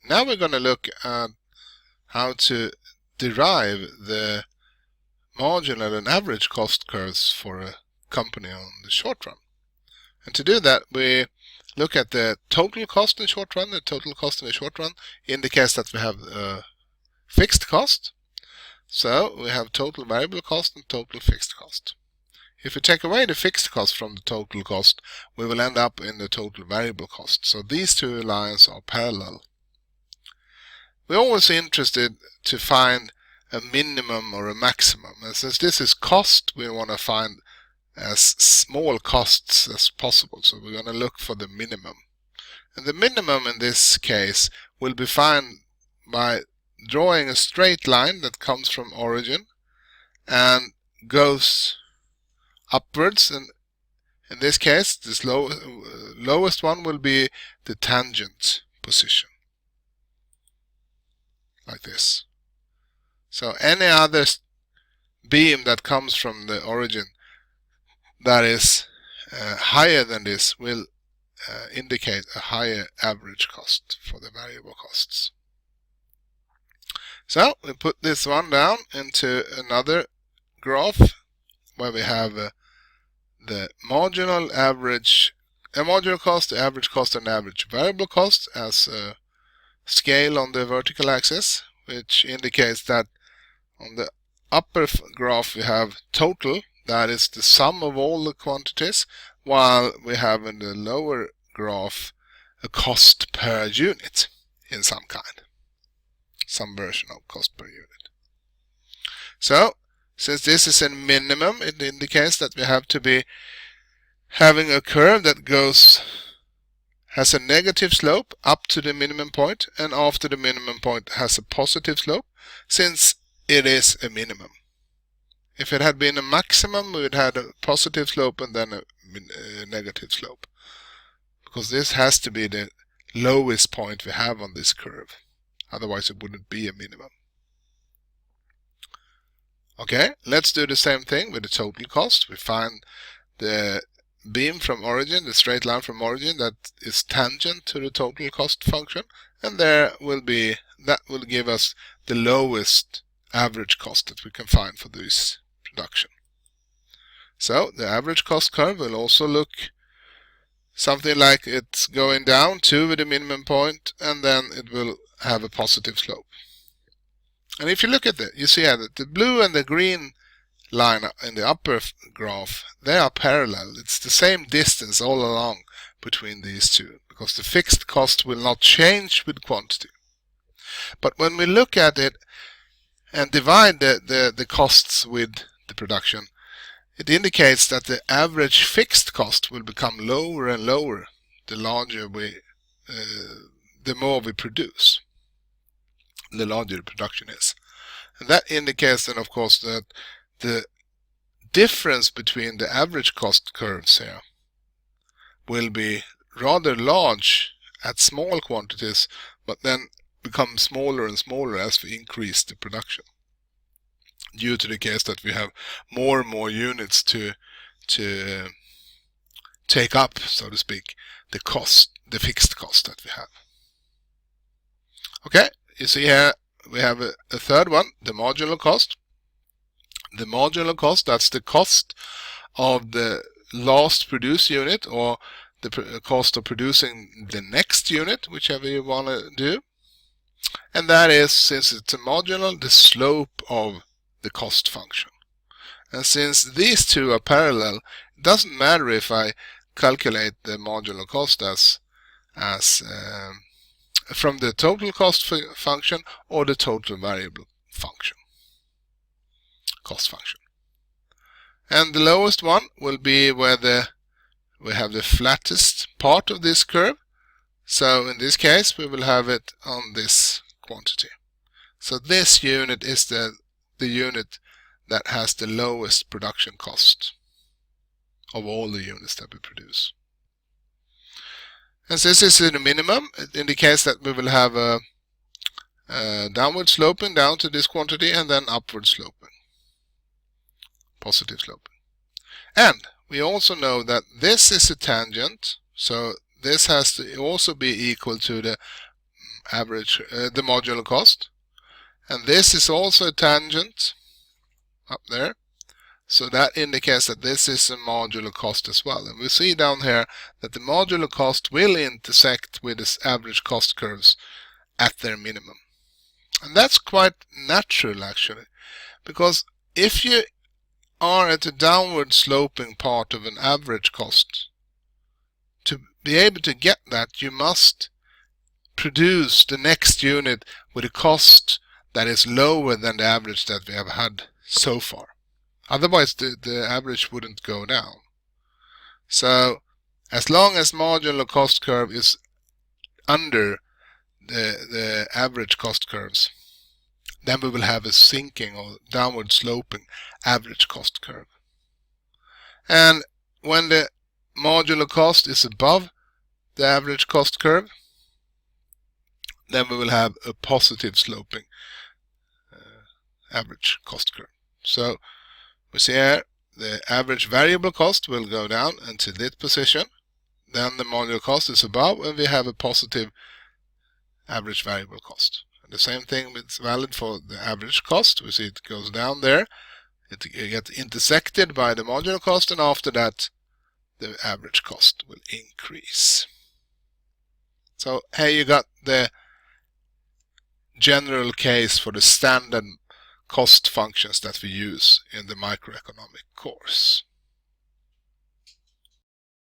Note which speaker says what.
Speaker 1: Now we're going to look at how to derive the marginal and average cost curves for a company on the short run. And to do that, we look at the total cost in the short run. The total cost in the short run indicates that we have a fixed cost. So we have total variable cost and total fixed cost. If we take away the fixed cost from the total cost, we will end up in the total variable cost. So these two lines are parallel. We're always interested to find a minimum or a maximum. And since this is cost, we want to find as small costs as possible. So we're going to look for the minimum. And the minimum in this case will be found by drawing a straight line that comes from origin and goes upwards, and in this case this lowest one will be the tangent position, like this. So any other beam that comes from the origin that is higher than this will indicate a higher average cost for the variable costs. So we put this one down into another graph where we have the marginal cost, the average cost, and average variable cost as a scale on the vertical axis, which indicates that on the upper graph we have total, that is the sum of all the quantities, while we have in the lower graph a cost per unit in some kind, some version of cost per unit. So since this is a minimum, it indicates that we have to be having a curve that has a negative slope up to the minimum point, and after the minimum point has a positive slope, since it is a minimum. If it had been a maximum, we would have a positive slope and then a negative slope, because this has to be the lowest point we have on this curve. Otherwise it wouldn't be a minimum. Okay, let's do the same thing with the total cost. We find the beam from origin, the straight line from origin that is tangent to the total cost function, and that will give us the lowest average cost that we can find for this production. So the average cost curve will also look something like it's going down to the minimum point, and then it will have a positive slope. And if you look at it, you see that the blue and the green line in the upper graph, they are parallel. It's the same distance all along between these two, because the fixed cost will not change with quantity. But when we look at it and divide the costs with the production, it indicates that the average fixed cost will become lower and lower the more we produce, the larger the production is. And that indicates then, of course, that the difference between the average cost curves here will be rather large at small quantities, but then become smaller and smaller as we increase the production, due to the case that we have more and more units to take up, so to speak, the fixed cost that we have. Okay, you see here we have a third one, the marginal cost. The marginal cost, that's the cost of the last produced unit, or the cost of producing the next unit, whichever you want to do. And that is, since it's a marginal, the slope of the cost function. And since these two are parallel, it doesn't matter if I calculate the marginal cost as from the total cost function or the total variable function, cost function. And the lowest one will be where we have the flattest part of this curve. So in this case we will have it on this quantity. So this unit is the unit that has the lowest production cost of all the units that we produce. And since this is the minimum, it indicates that we will have a downward sloping down to this quantity, and then upward sloping, positive sloping. And we also know that this is a tangent, so this has to also be equal to the the modular cost, and this is also a tangent up there, so that indicates that this is a modular cost as well. And we see down here that the modular cost will intersect with this average cost curves at their minimum. And that's quite natural actually, because if you are at a downward sloping part of an average cost, to be able to get that, you must produce the next unit with a cost that is lower than the average that we have had so far. Otherwise the average wouldn't go down. So as long as modular cost curve is under the average cost curves, then we will have a sinking or downward sloping average cost curve. And when the modular cost is above the average cost curve, then we will have a positive sloping average cost curve. So we see here the average variable cost will go down into this position, then the modular cost is above, and we have a positive average variable cost. And the same thing is valid for the average cost. We see it goes down there, it gets intersected by the modular cost, and after that the average cost will increase. So here you got the general case for the standard cost functions that we use in the microeconomic course.